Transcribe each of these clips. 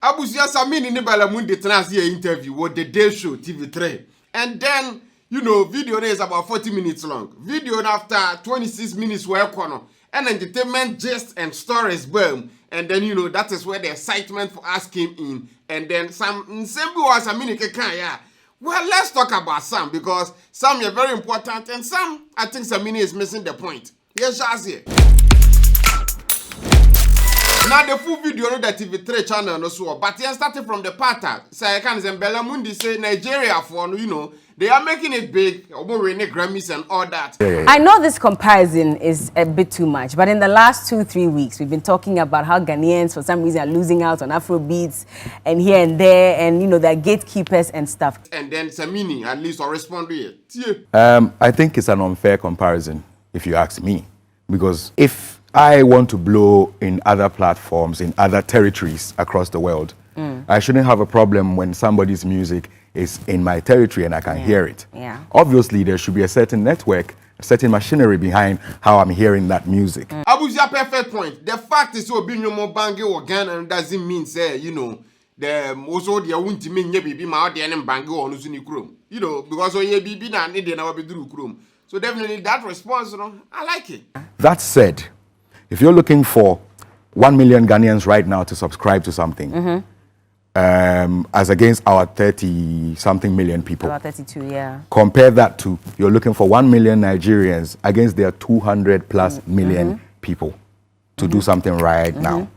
Abusia Samini ni Berla Mundi Transcending interview with the day show TV3. And then, video is about 40 minutes long. Video after 26 minutes work on. And entertainment, gist, and stories, boom. And then, that is where the excitement for us came in. And then some was Samini Kekaya. Well, let's talk about some, because some are very important, and some, I think Samini is missing the point. Yes, Shazi. Now the full video on the TV3 channel no so, but he started from the pattern. So I can say Berla Mundi say Nigeria for they are making it big, winning Grammys and all that. I know this comparison is a bit too much, but in the last 2-3 weeks, we've been talking about how Ghanaians for some reason are losing out on Afro beats and here and there, and they're gatekeepers and stuff. And then Samini at least will respond to it. I think it's an unfair comparison, if you ask me, because if I want to blow in other platforms, in other territories across the world, I shouldn't have a problem when somebody's music is in my territory and I can hear it. Yeah. Obviously, there should be a certain network, a certain machinery behind how I'm hearing that music. Abuja perfect point. The fact is so being more bangy or Ghana doesn't mean say, the also the won't mean ye be my audience and bangy or Nusuni Chrome. Because ye be na need never be through Chrome. So definitely that response, I like it. That said, if you're looking for 1 million Ghanaians right now to subscribe to something, as against our 30-something million people. About 32, yeah. Compare that to you're looking for 1 million Nigerians against their 200+ million people to do something right now.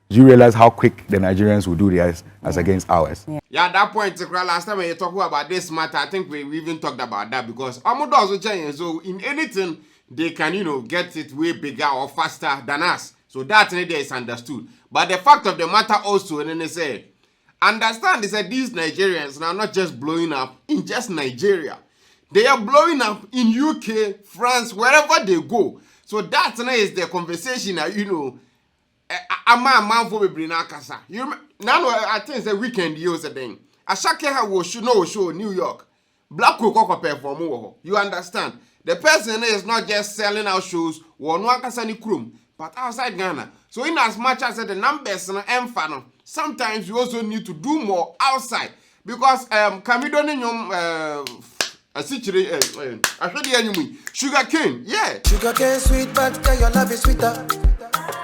Do you realize how quick the Nigerians will do theirs as against ours? Yeah, that point, last time when you talk about this matter, I think we even talked about that, because Amerado also change. So in anything, they can, get it way bigger or faster than us. So that is understood. But the fact of the matter also, and then they say, understand is that these Nigerians are not just blowing up in just Nigeria. They are blowing up in UK, France, wherever they go. So that is the conversation that, I'm a man for Brina Kasa. Now I think it's a weekend years a thing. Ashake will show New York. Black Coco perform. You understand? The person is not just selling out shows or no Kasani Krum, but outside Ghana. So in as much as the numbers and sometimes you also need to do more outside, because sugar cane, yeah. Sugar cane sweet, but your love is sweeter.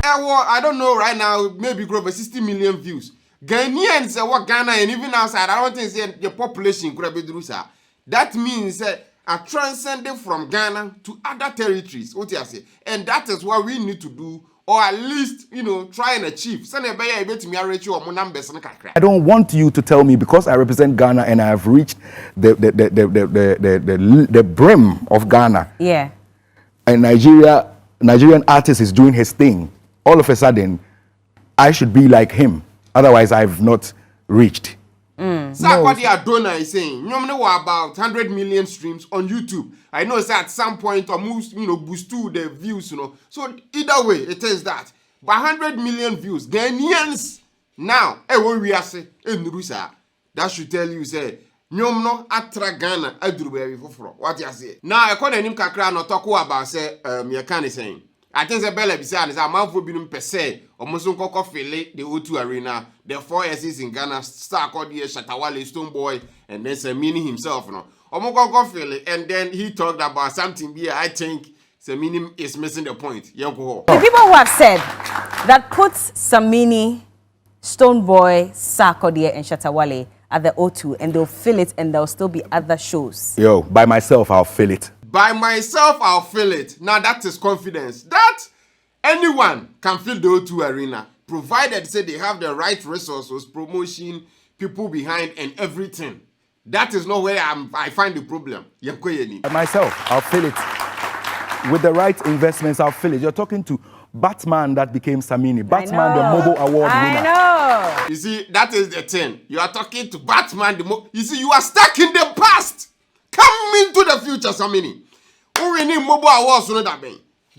I don't know right now, maybe grow over 60 million views. Ghanaians what Ghana and even outside, I don't think the population could be drusa. That means are transcending from Ghana to other territories. What you say? And that is what we need to do, or at least, try and achieve. I don't want you to tell me because I represent Ghana and I have reached the brim of Ghana. Yeah. And Nigerian artist is doing his thing. All of a sudden, I should be like him. Otherwise, I've not reached. So what the donor is saying, know about 100 million streams on YouTube. I know it's at some point almost, boost to the views, So either way, it is that. But 100 million views, Ghanaians now, what we are saying, that should tell you, say, no atra Ghana, what you say. Now, I call him Kakra, no talk about, say, you can saying. I think the Berla Mundi is a man for being per se, almost fele the O2 Arena, the 4 years in Ghana, SARK, Shatawale, Stoneboy, and then Samini himself, and then he talked about something here. I think Samini is missing the point. The people who have said that puts Samini, Stoneboy, SARK, and Shatawale at the O2, and they'll fill it, and there'll still be other shows. Yo, by myself, I'll fill it. By myself, I'll fill it. Now that is confidence. That anyone can fill the O2 Arena, provided say they have the right resources, promotion, people behind, and everything. That is not where I find the problem. By myself, I'll fill it. With the right investments, I'll fill it. You're talking to Batman that became Samini. Batman, the Mobile Award winner. I know. You see, that is the thing. You are talking to Batman. You see, you are stuck in the past. Come into the future, Samini. We need mobile awards,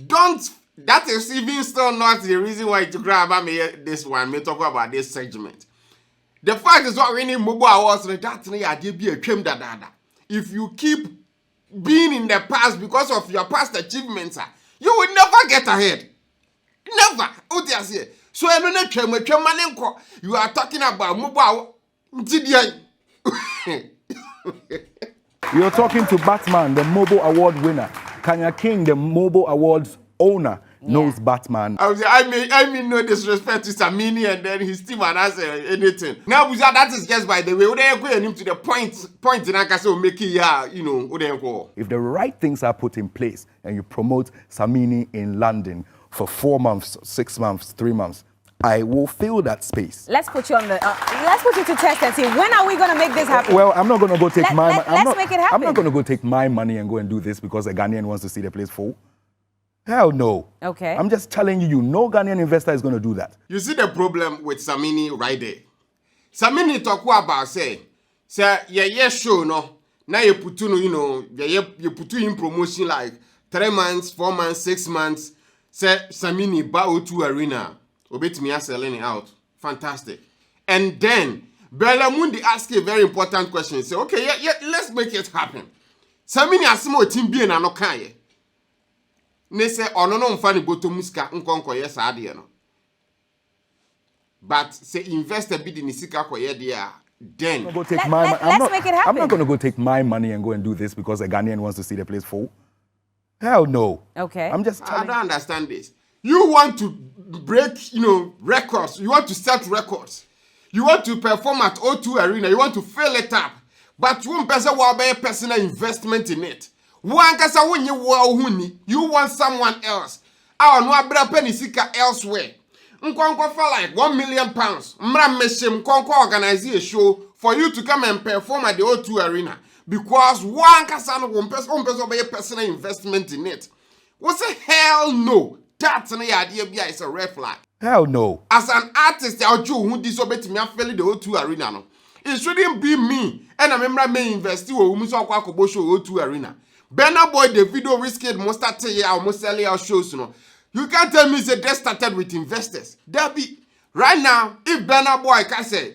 don't. That is even still not the reason why to grab about me this one. Me talk about this segment. The fact is what we need mobile awards. That's be a claim that. If you keep being in the past because of your past achievements, you will never get ahead. Never. So I don't you are talking about mobile. You're talking to Batman, the Mobile Award winner. Kenya King, the Mobile Awards owner, knows Batman. I mean, no disrespect to Samini and then his team and answer anything. Now, that is just by the way. Would I go him to the point in Akaso make it, you know, would I go? If the right things are put in place and you promote Samini in London for 4 months, 6 months, 3 months, I will fill that space. Let's put you on the. Let's put you to test and see when are we going to make this happen. Well, I'm not going to go take my. Let's make it happen. I'm not going to go take my money and go and do this because a Ghanaian wants to see the place full. Hell no. Okay. I'm just telling you, no Ghanaian investor is going to do that. You see the problem with Samini right there. Samini talk about say show no. Now you put you put in promotion like 3 months, 4 months, 6 months. Say Samini ba O2 arena. Obetimi selling it out. Fantastic. And then Berla Mundi asked a very important question. Say, okay, yeah, let's make it happen. Samini asimo team bi na no kan ye. Ne say ono no mfa ni botomuska nkonko ye sa ade no. But say investor bid in sika koye there. Then let's make it happen. I'm not going to go take my money and go and do this because a Ghanaian wants to see the place full. Hell no. Okay. I'm just telling I don't understand this. You want to break, records. You want to set records. You want to perform at O2 Arena. You want to fill it up. But one person will be a personal investment in it. One person when you want someone else. Our no abra penny sika elsewhere. Nkonko for like £1 million. Mra meshem nkonko organize a show for you to come and perform at the O2 Arena. Because one person be a personal investment in it. What's a hell no? That's an idea is a red flag. Hell no. As an artist, I'll do who disobey me and fail the O2 Arena. No. It shouldn't be me. And I remember me investing with Umuso Kwakobosho O2 Arena. Berna Boy, the video risky most start almost selling our shows. No. You can't tell me they started with investors. That be right now, if Berna Boy can say,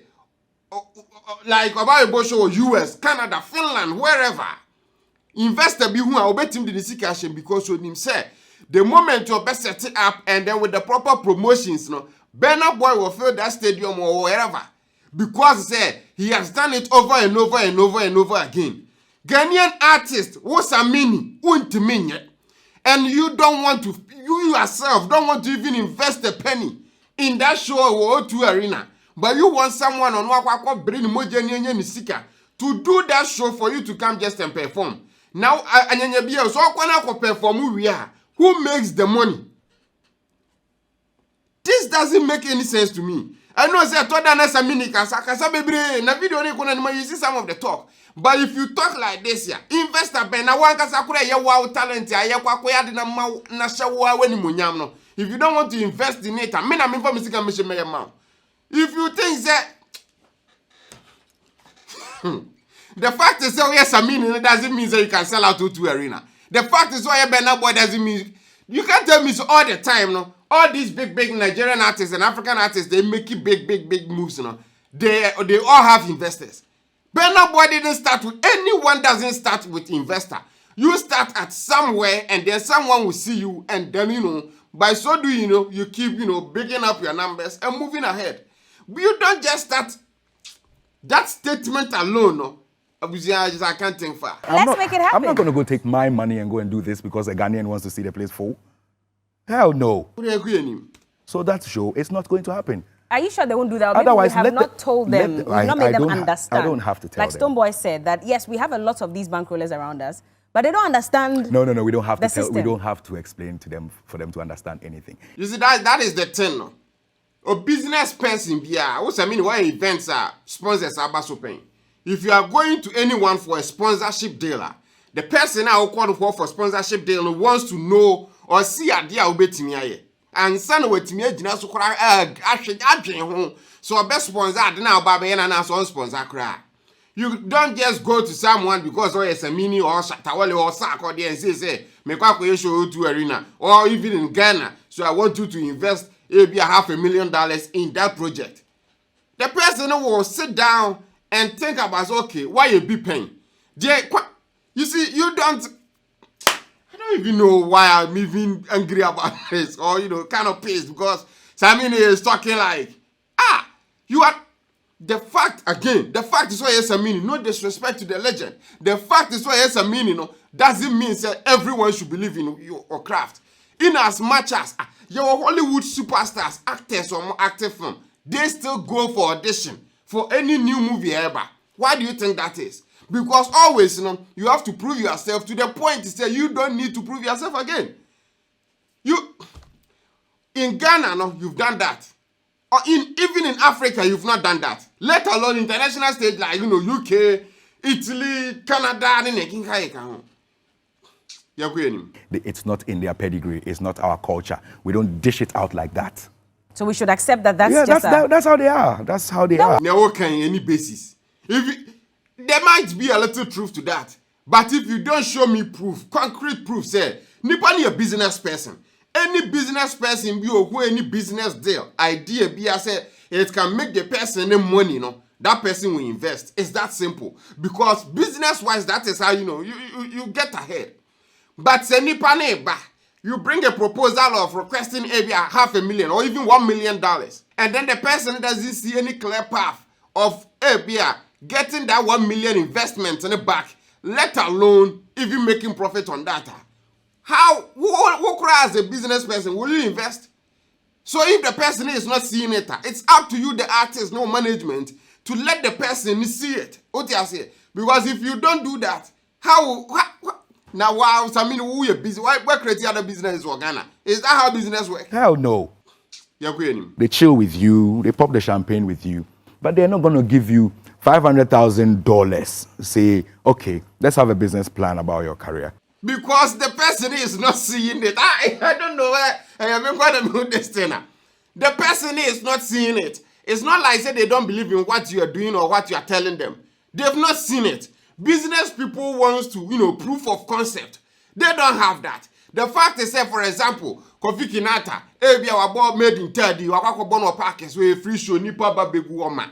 like about Bosho US, Canada, Finland, wherever, investor be who I bet him the cash because of him say. The moment you best set it up and then with the proper promotions, Berna Boy will fill that stadium or wherever. Because he has done it over and over and over and over again. Ghanaian artist, what's a mini, and you don't want to, you yourself don't want to even invest a penny in that show or O2 Arena. But you want someone on Wakako bring Moja to do that show for you to come just and perform. Now, so perform we are. Who makes the money? This doesn't make any sense to me. I know say Samini kasa bebre na video ni kuna you see some of the talk. But if you talk like this here, investor ben na wan kasa kura ye wow talent ya ye kwa koya de na ma na hyewa wani munyam no. If you don't want to invest in it, I mean I'm for music and me ma. If you think that the fact is yes Samini doesn't mean that you can sell out to arena. The fact is why Berna Boy doesn't mean you can't tell me so all the time, no. All these big Nigerian artists and African artists, they make it big moves, you know. They all have investors. Berna Boy didn't start with anyone doesn't start with investor. You start at somewhere and then someone will see you and then by so doing you keep bigging up your numbers and moving ahead. You don't just start that statement alone, no. I can't think far. Let's make it happen. I'm not going to go take my money and go and do this because a Ghanaian wants to see the place full. Hell no. So that show is not going to happen. Are you sure they won't do that? Otherwise, we have not told them, we've not made them understand. I don't have to tell them. Like Stonebwoy said that yes, we have a lot of these bankrollers around us, but they don't understand. No, we don't have to tell. System. We don't have to explain to them for them to understand anything. You see, that is the thing. No? A business person, what's I mean? Why events are sponsors are so paying. If you are going to anyone for a sponsorship deal, the person I will call for sponsorship deal wants to know or see a deal with me. And son with me, so a best sponsor now, Baba and so sponsor cry. You don't just go to someone because it's a mini or Shatawale or SARK or and say, make up a show to arena or even in Ghana. So I want you to invest maybe $500,000 in that project. The person will sit down and think about, okay, why you be paying? You see, I don't even know why I'm even angry about this or, kind of pissed because Samini is talking like, you are. The fact is why Samini, no disrespect to the legend. The fact is why Samini, no, doesn't mean that everyone should believe in your craft. In as much as your Hollywood superstars, actors or active film, they still go for audition for any new movie ever. Why do you think that is? Because always, you have to prove yourself to the point to say you don't need to prove yourself again. In Ghana, no, you've done that. Or even in Africa, you've not done that. Let alone international stage like, UK, Italy, Canada, It's not in their pedigree. It's not our culture. We don't dish it out like that. So we should accept that that's that's how they are. That's how they are. Never can any basis. There might be a little truth to that. But if you don't show me proof, concrete proof, say, Nipani a business person. Any business person be or any business deal, idea be I say it can make the person any money, that person will invest. It's that simple. Because business-wise, that is how you get ahead. But say Nipani you bring a proposal of requesting maybe $500,000 or even $1 million, and then the person doesn't see any clear path of getting that 1 million investment in the back, let alone even making profit on that. Who as a business person will you invest? So if the person is not seeing it, it's up to you, the artist, no management, to let the person see it. What you say? Because if you don't do that, now wow, Samini, who you busy? Why create other business in Ghana? Is that how business works? Hell no. They chill with you, they pop the champagne with you, but they're not going to give you $500,000. Say, okay, let's have a business plan about your career. Because the person is not seeing it. I don't know where I am going to this thing. The person is not seeing it. It's not like say they don't believe in what you are doing or what you are telling them. They've not seen it. Business people want to, proof of concept. They don't have that. The fact is, say, for example, Kofi Kinata, our board made in Teddy, Wakakobono Parkers, where free show, Nipa Babu woman.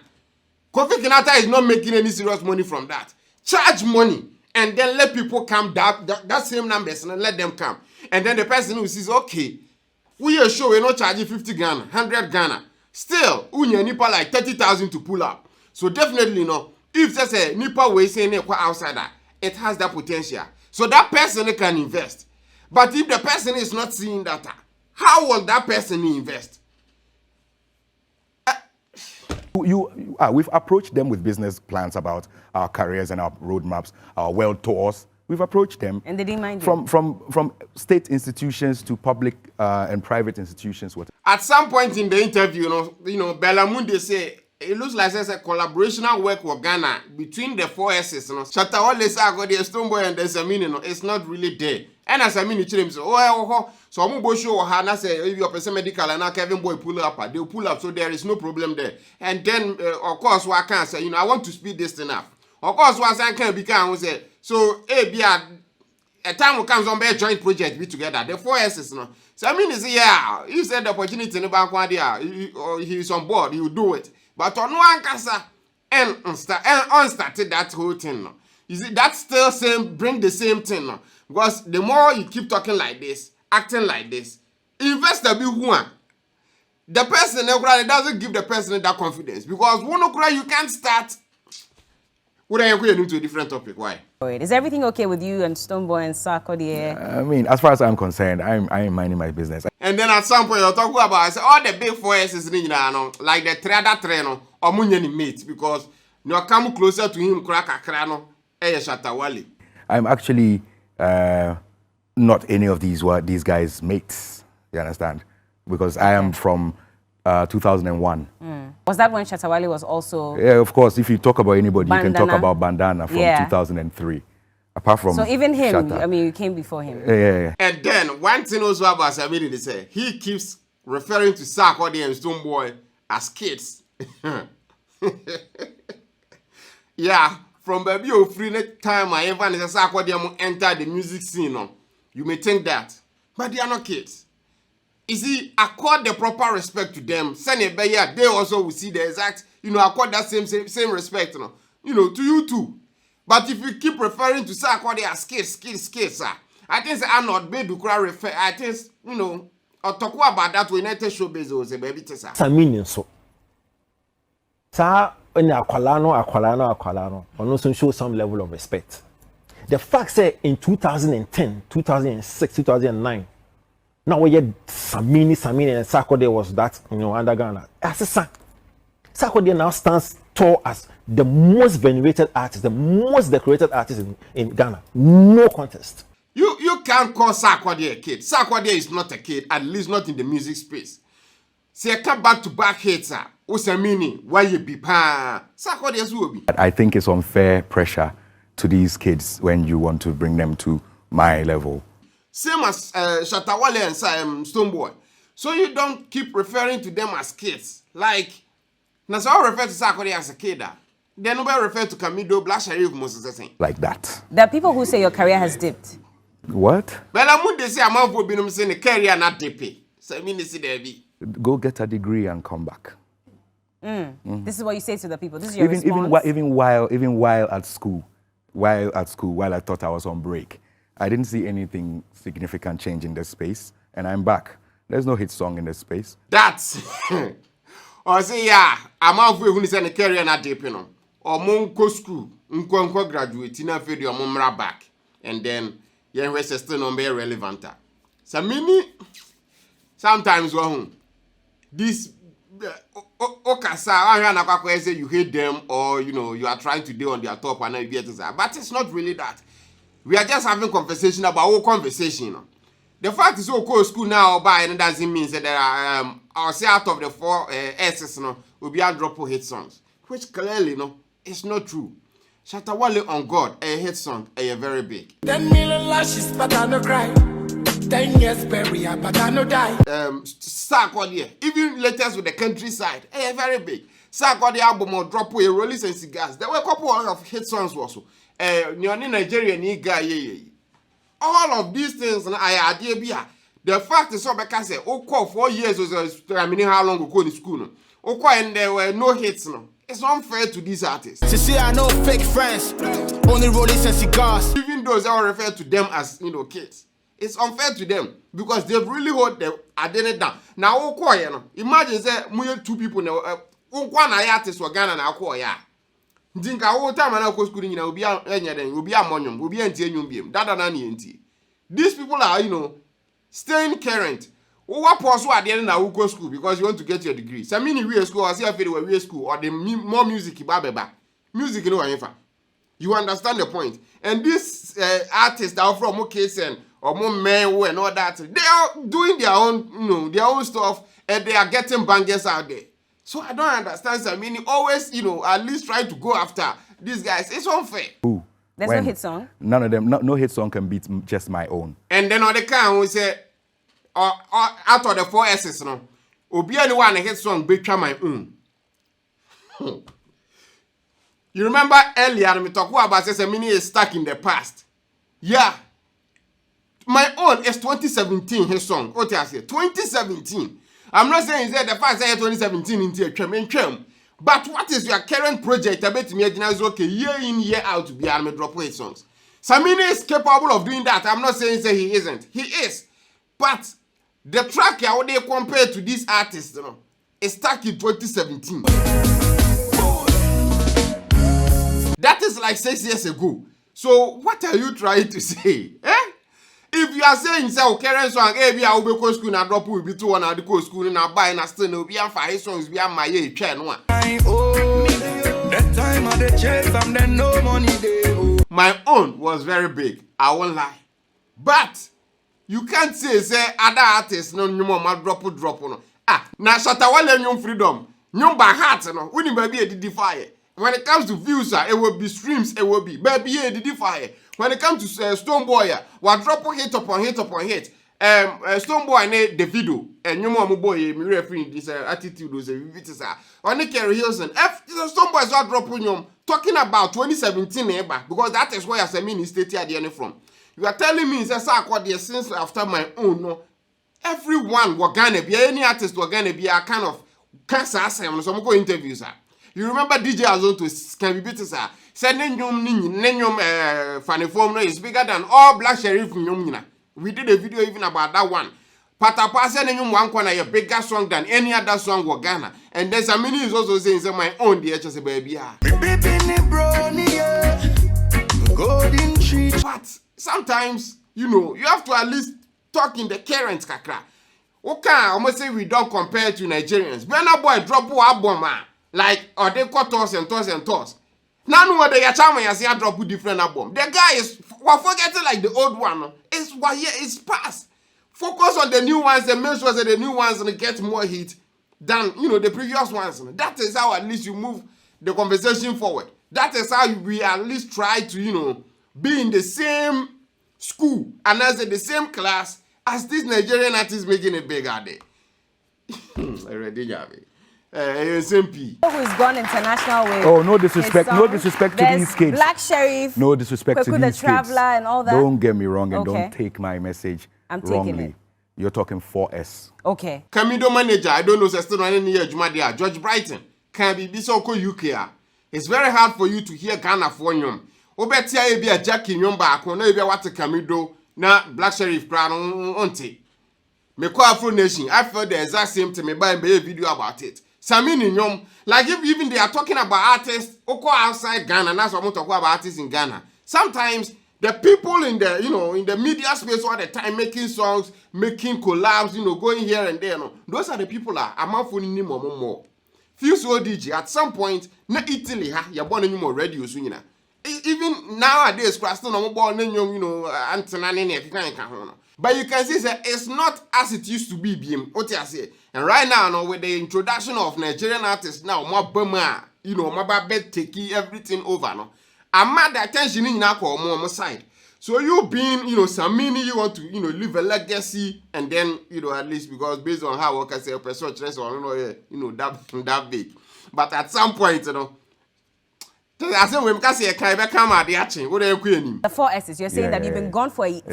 Kofi Kinata is not making any serious money from that. Charge money. And then let people come that same numbers and let them come. And then the person who says, okay, we are sure we're not charging 50 Ghana, 100 Ghana. Still, we need Nipa like 30,000 to pull up. So definitely, if there's a Nipa way saying outsider, it has that potential. So that person can invest. But if the person is not seeing that, how will that person invest? We've approached them with business plans about our careers and our roadmaps, our world tours. We've approached them. And they didn't mind you. From state institutions to public and private institutions. At some point in the interview, Berla Mundi say, it looks like there's a collaborational work with Ghana between the four S's. Shatawale Sago, the Stoneboy and the Samini, it's not really there. And as Samini Chilim say, so I'm going to show her, say, if you're a medical and now Kevin Boy pull up, they'll pull up, so there is no problem there. And then, of course, what I can say, I want to speed this thing up. Of course, what I can become, say, so, a time will come on a joint project be together. The four S's, So Samini say, yeah, you said the opportunity in the bank one day, he's on board, he will do it. But on one casa and unstarted that whole thing. You see, that still bring the same thing. Because the more you keep talking like this, acting like this, investor be one. The person doesn't give the person that confidence. Because you can't start. Would I go into a different topic? Why? Is everything okay with you and Stoneboy and SARK? I mean, as far as I'm concerned, I'm minding my business. And then at some point, you're talking about all the big four S's, like the trader, or Munyani mate, because you come closer to him, I'm actually not any of these guys' mates, you understand? Because I am from 2001. Was that when Shatawale was also... Yeah, of course. If you talk about anybody, Bandana? You can talk about Bandana from 2003. Apart from so even him, Shatta. you came before him. Yeah. And then one thing also about Samini, they say, he keeps referring to SARK and Stoneboy as kids. Yeah, from baby of free time I ever is SARK enter the music scene. You may think that. But they are not kids. You see, accord the proper respect to them. They also will see the exact, accord that same respect, to you too. But if you keep referring to SARK as kids, I think I'm not made to refer. I think, Or talk about that we need to show bezos a baby tesa. Samini so. Sa when akwalano, or also show some level of respect. The fact say in 2010, 2006, 2009, now we had Samini and Sarkodie was that, under Ghana. As a Sarkodie now stands tall as the most venerated artist, the most decorated artist in Ghana. No contest. You can't call Sarkodie a kid. Sarkodie is not a kid, at least not in the music space. Say come back to back hits, Samini, why you be pa? Sarkodie will be. I think it's unfair pressure to these kids when you want to bring them to my level. Same as Shatawale and Stoneboy. So you don't keep referring to them as kids. Like, now so I refer to Sarkodie as a kid. Then nobody refer to Kamido, Black Sharif, Moses. Like that. There are people who say your career has dipped. What? Berla Mundi say I'm out for being saying the career not dippy. Samini see there be. Go get a degree and come back. This is what you say to the people. This is your response. Even while at school, while I thought I was on break, I didn't see anything significant change in the space, and I'm back. There's no hit song in the space. That's or say yeah, I'm out for who is in the career not dippy no. Or monko school, unko graduate, in a video mumra back, and then you are still not very relevant. Samini sometimes this say you hate them or you are trying to do on their top and but it's not really that. We are just having conversation about our conversation. The fact is so school now by and doesn't mean that there are I'll say out of the 4 S's will be a drop of hit songs, which clearly it's not true. Shatawale on God, a hit song, a very big. 10 million lashes, but I no cry. 10 years burial, but I no die. Sarkodie, even latest with the countryside, a very big. Sarkodie album or drop away, Rollies and Cigars. There were a couple of hit songs also. Nigeria ni guy. All of these things, I idea. The fact is, so because call 4 years was I mean how long ago in school. And there were no hits. It's unfair to these artists. See, I know fake friends, only Rollies and Cigars. Even those that refer to them as kids. It's unfair to them because they've really hold the identity down. Now, imagine say 2 people now. One artist were Ghana na akoya. Dinka all time and I school will be ammonium, will be anti-unium, that and these people are, staying current. What pause at the end of go school because you want to get your degree. Samini we school, I see a video we school or the more music music you understand the point. And these artists are from and or more men and all that. They are doing their own, their own stuff, and they are getting bangers out there. So I don't understand. Samini always, at least try to go after these guys. It's unfair. Ooh, There's no hit song. None of them. No hit song can beat just my own. And then on the can we say, out of the 4 S's, Obi anyone a hit song betray my own. You remember earlier we talked about Samini is stuck in the past. Yeah. My own is 2017 his song. What I say? 2017. I'm not saying that the fact say 2017 into a trem. But what is your current project? I bet me is okay year in year out to be able to drop his songs. Samini is capable of doing that. I'm not saying say he isn't. He is. But the track how they compare to these artists, is stuck in 2017. That is like 6 years ago. So what are you trying to say? If you are saying say current song, maybe I will go school and drop will be 2 and go school and I buy and still no be and 5 songs be my year chain one. That time of the chase, I'm then no money there. My own was very big. I won't lie. But you can't say other artists no more drop no. Now Shatawale nyom freedom. Nyom by heart no. We need baby a fire. When it comes to views, it will be streams, it will be baby a fire. When it comes to Stoneboy, we drop hit upon hit upon hit. Stoneboy ne the video and nyom boy me referring this attitude was a vividity. On the Kerry Hilson, Stoneboy is dropping nyom talking about 2017 because that is where Samini stated at the end from. You are telling me that SARK since after my own, no, everyone was gonna be any artist was gonna be a kind of cancer. Some go interviews. You remember DJ Azonto can be better, sir. Sending funny form is bigger than all Black Sharif. We did a video even about that one. Patapase and you one corner a bigger song than any other song in Ghana. And then Samini is also saying say my own dear just baby. But sometimes, you know, you have to at least talk in the current kakra. Okay, almost say we don't compare to Nigerians. Burna Boy drop a album like or they cut toss and toss and toss. Now no they are trying to see a drop a different album. The guy is forgetting like the old one. It's past. Focus on the new ones and make sure that the new ones get more hit than the previous ones. That is how at least you move the conversation forward. That is how we at least try to be in the same school and as the same class as this Nigerian artist making it bigger day. SMP. Who's gone international with? Oh, no disrespect to these kids. Black Sheriff. No disrespect to these kids. The Traveler and all that. Don't get me wrong and Okay. don't take my message I'm taking wrongly. it. You're talking 4S. Okay. Camido manager, I don't know, still running near Jumadia. George Brighton can be so UK. It's very hard for you to hear Ghana for you. Obetia be a Jackie Nyomba, no be what Camido, na Black Sheriff crown on tea. Me call Afro Nation. I felt the exact same to me by a video about it. Samini Nyom, like if even they are talking about artists, oko outside Ghana, that's what I'm talking about artists in Ghana. Sometimes the people in the in the media space all the time making songs, making collabs, going here and there. Those are the people that I'm not finding any more. Feuds ODG at some point, na Italy you're born any more radio soon. Even nowadays, still no born but you can see that it's not as it used to be. And right now, with the introduction of Nigerian artists now, more Burma, more bed taking everything over. No, I'm mad the attention in more side. So you being, Samini, you want to, leave a legacy, and then, at least because based on how workers say, person stress or that big. But at some point, I said we can say can come at the action. What are you The 4 S's. You're saying that you've been gone for 4 years.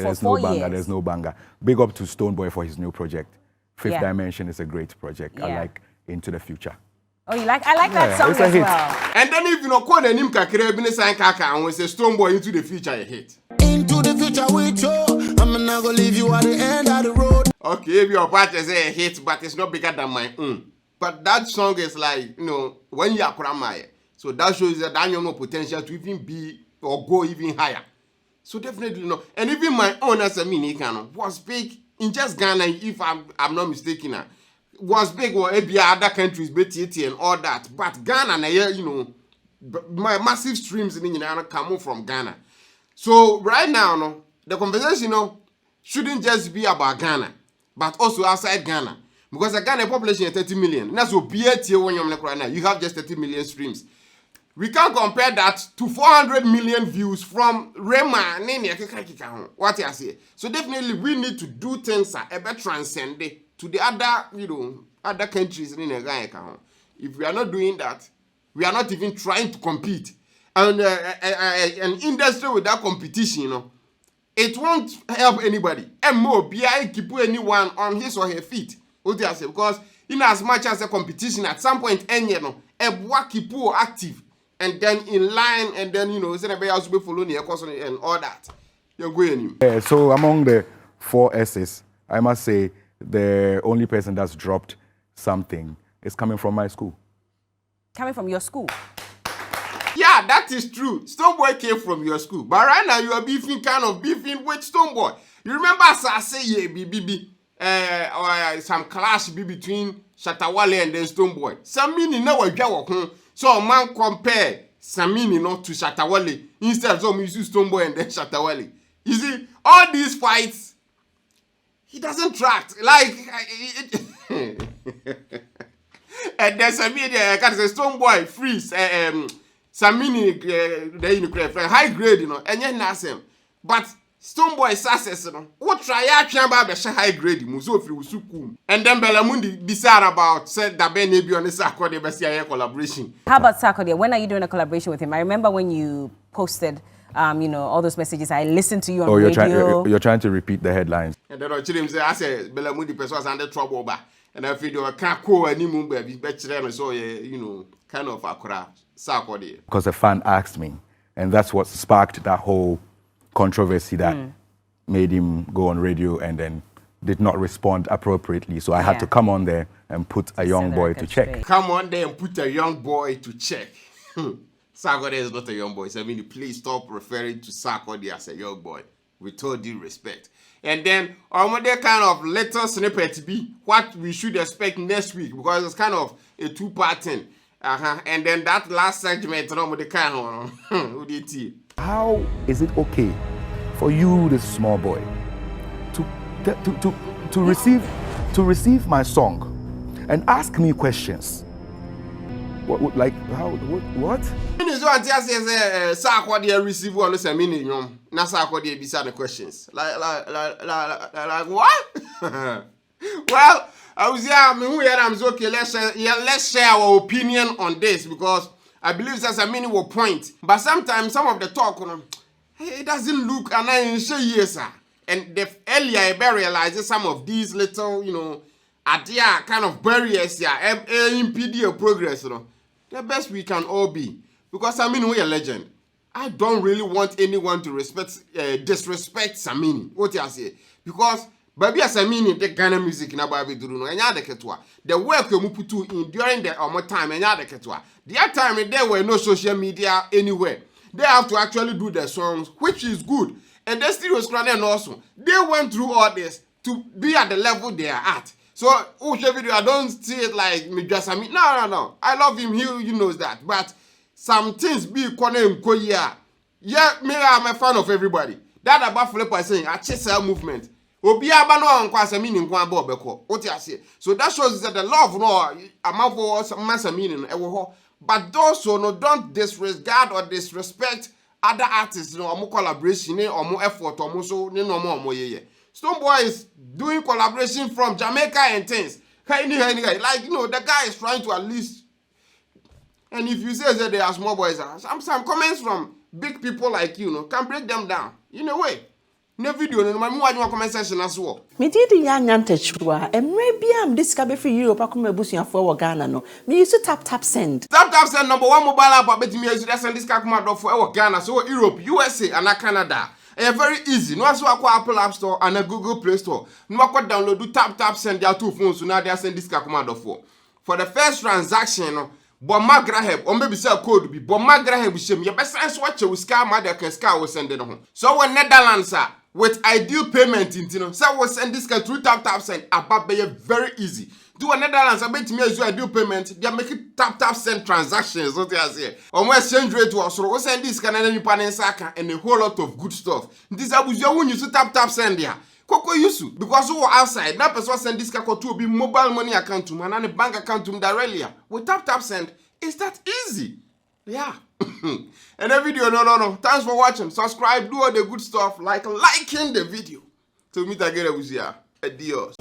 There's no banger. Big up to Stoneboy for his new project. Fifth Yeah. Dimension is a great project. Yeah. I like Into the Future. Oh, you like? I like that song it's a as hit. well. And then if call the name kakere bini sign kaka and we say Stoneboy Into the Future a hit. Into the future with you. I'm not gonna leave you at the end of the road. Okay, if your part is a hit, but it's not bigger than my own. But that song is like, when you are crying. So that shows that I have no potential to even be or go even higher. So definitely no. And even my own as a mini canon was big in just Ghana, if I'm not mistaken. Was big or maybe other countries, BTT and all that. But Ghana, my massive streams in Ghana come from Ghana. So right now, the conversation, shouldn't just be about Ghana, but also outside Ghana. Because the Ghana population is 30 million. That's what BAT when you're right now. You have just 30 million streams. We can't compare that to 400 million views from Rema. What I say. So definitely we need to do things that are transcending to the other, other countries in Ghana. If we are not doing that, we are not even trying to compete. And an industry without competition, it won't help anybody. And more, BI keep anyone on his or her feet. What I say, because in as much as a competition, at some point, a work keep active. And then in line, and then, everybody else will be following your course and all that. You're going. Yeah, so among the 4 S's, I must say the only person that's dropped something is coming from my school. Coming from your school? Yeah, that is true. Stoneboy came from your school. But right now, you are beefing with Stoneboy. You remember as I say, or some clash between Shatawale and then Stoneboy. Samini never get. So man compare Samini to Shatawale instead of use Stoneboy and then Shatawale. You see, all these fights, he doesn't track. Like, and then Samini, I can say Stoneboy freeze. Samini, high grade, and yet nothing. But Stoneboy success, what try to high grade, and then Berla Mundi bizarre about said that Ben Nebi on the SARK collaboration. How about SARK? When are you doing a collaboration with him? I remember when you posted, all those messages. I listened to you on radio. You're trying to repeat the headlines. And then I said, Berla Mundi person was under trouble, and I feel I can't call any mumba, better so kind of a SARK. Because a fan asked me, and that's what sparked that whole controversy that made him go on radio and then did not respond appropriately. So I had to come on there and put a young boy to check. Come on there and put a young boy to check. Sarkodie is not a young boy. So, I mean, please stop referring to Sarkodie as a young boy. With all due respect. And then, that kind of little snippet to be what we should expect next week, because it's kind of a two-part thing. And then that last segment, the kind of how is it okay for you, this small boy, to receive my song and ask me questions? What, like how? What? Sarkodie receive one Samini, na Sarkodie beside the questions. Like what? Well, I was okay. Let's share our opinion on this, because I believe that Samini will point. But sometimes some of the talk, it doesn't look, and I say yes, sir. And the earlier I realized some of these little, idea kind of barriers, impede your progress, the best we can all be. Because we're a legend. I don't really want anyone to disrespect Samini. What you say? Because baby Samini, the Ghana music na baby duru no enya de ketwa. The work you put in during the time enya de ketwa. The time there were no social media anywhere. They have to actually do the songs, which is good. And they still was crying also. They went through all this to be at the level they are at. So, video, I don't see it like me just Samini. No. I love him. He knows that. But some things be yeah, me I'm a fan of everybody. That about Flipper saying I chase a movement. Obi abano on Samini nkwa bo beko. What you say? So that shows that the love no amavo Samini but also no don't disregard or disrespect other artists no omo collaboration or more effort or so no more ye. Stonebwoy is doing collaboration from Jamaica and things. Like the guy is trying to at least. And if you say that they are small boys, some comments from big people like you, can break them down in a way. No video, no matter comment section as well. Me did the young antechua, and maybe I'm discovered for Europe. I come a bush for Ghana. No, me used to tap send. Tap send number one mobile app. Bet me as you send this calculator for our Ghana, so Europe, USA, and Canada. It's very easy. No, so I Apple App Store and a Google Play Store. No, I download do tap send their two phones. So now they send this calculator for the first transaction. But Magraheb, or maybe say code be, but Magraheb is shame. Your best friends watch you with Scar Mother can Scar will send it home. So when Netherlands are with ideal payment in so we'll send this guy through tap send about be very easy. Do a Netherlands, I bet me as you ideal payment, they make it tap send transactions. What I say. On my exchange rate to us, so we'll send this Canadian Pan SARK and a whole lot of good stuff. This is your when you tap send there. Koko yusu because who outside that person send this kako to be mobile money account to man and a bank account to directly with tap send. It's that easy. Yeah. And the video no. Thanks for watching. Subscribe, do all the good stuff like liking the video. To meet again with you. Adios.